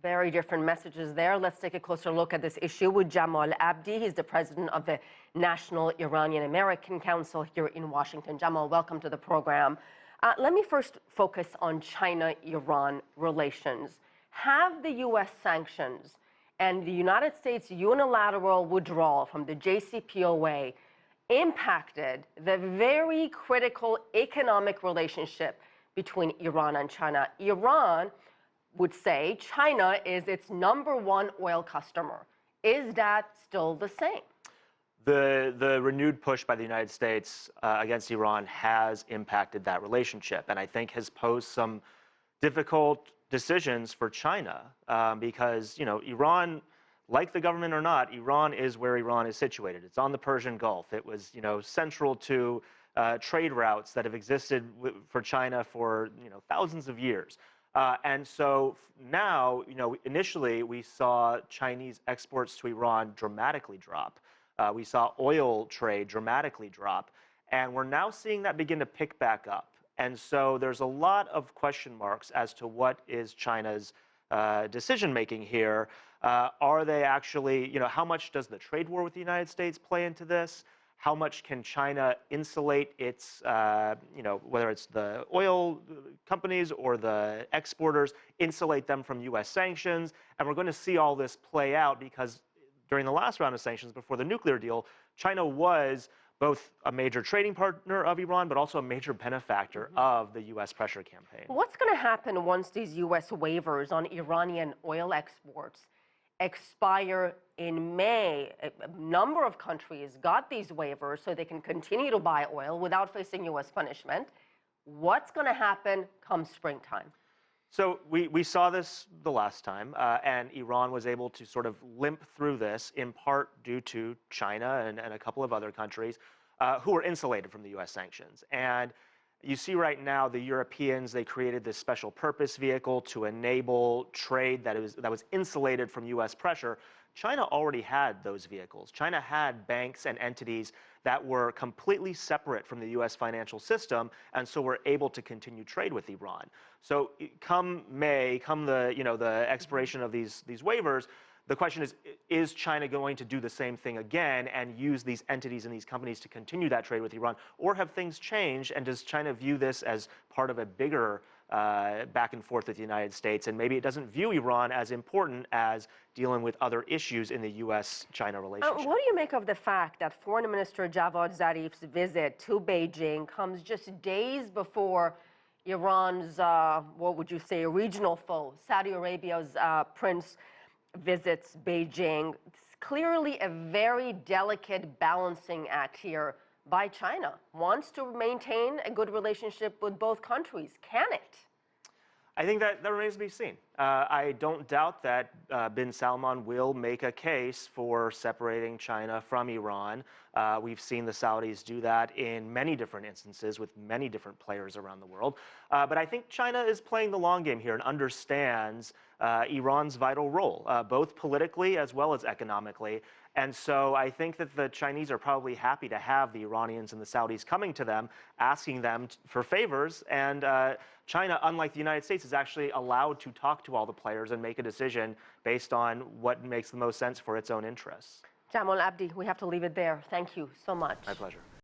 Very different messages there. Let's take a closer look at this issue with Jamal Abdi. He's the president of the National Iranian American Council here in Washington. Jamal, welcome to the program. Let me first focus on China-Iran relations. Have the U.S. sanctions and the United States' unilateral withdrawal from the JCPOA impacted the very critical economic relationship between Iran and China? Iran would say China is its #1 oil customer. Is that still the same? The renewed push by the United States against Iran has impacted that relationship, and I think has posed some difficult decisions for China because, Iran, like the government or not, Iran is where Iran is situated. It's on the Persian Gulf. It was, central to trade routes that have existed for China for, thousands of years. And so now, initially we saw Chinese exports to Iran dramatically drop. We saw oil trade dramatically drop. And we're now seeing that begin to pick back up. And so there's a lot of question marks as to what is China's decision making here. Are they actually, how much does the trade war with the United States play into this? How much can China insulate its, whether it's the oil companies or the exporters, insulate them from U.S. sanctions? And we're going to see all this play out because during the last round of sanctions before the nuclear deal, China was both a major trading partner of Iran, but also a major benefactor of the U.S. pressure campaign. What's going to happen once these U.S. waivers on Iranian oil exports expire in May? A number of countries got these waivers so they can continue to buy oil without facing U.S. punishment. What's going to happen come springtime? So we saw this the last time, and Iran was able to sort of limp through this in part due to China and a couple of other countries who were insulated from the U.S. sanctions. And you see right now the Europeans, they created this special purpose vehicle to enable trade that was insulated from U.S. pressure. China already had those vehicles. China had banks and entities that were completely separate from the U.S. financial system, and so were able to continue trade with Iran. So come May, come the expiration of these waivers, the question is China going to do the same thing again and use these entities and these companies to continue that trade with Iran? Or have things changed, and does China view this as part of a bigger back and forth with the United States, and maybe it doesn't view Iran as important as dealing with other issues in the U.S.-China relationship? What do you make of the fact that Foreign Minister Javad Zarif's visit to Beijing comes just days before Iran's, what would you say, regional foe, Saudi Arabia's Prince, visits Beijing? It's clearly a very delicate balancing act here by China. Wants to maintain a good relationship with both countries. Can it? I think that remains to be seen. I don't doubt that bin Salman will make a case for separating China from Iran. We've seen the Saudis do that in many different instances with many different players around the world. But I think China is playing the long game here and understands Iran's vital role, both politically as well as economically. And so I think that the Chinese are probably happy to have the Iranians and the Saudis coming to them, asking them for favors. And China, unlike the United States, is actually allowed to talk to all the players and make a decision based on what makes the most sense for its own interests. Jamal Abdi, we have to leave it there. Thank you so much. My pleasure.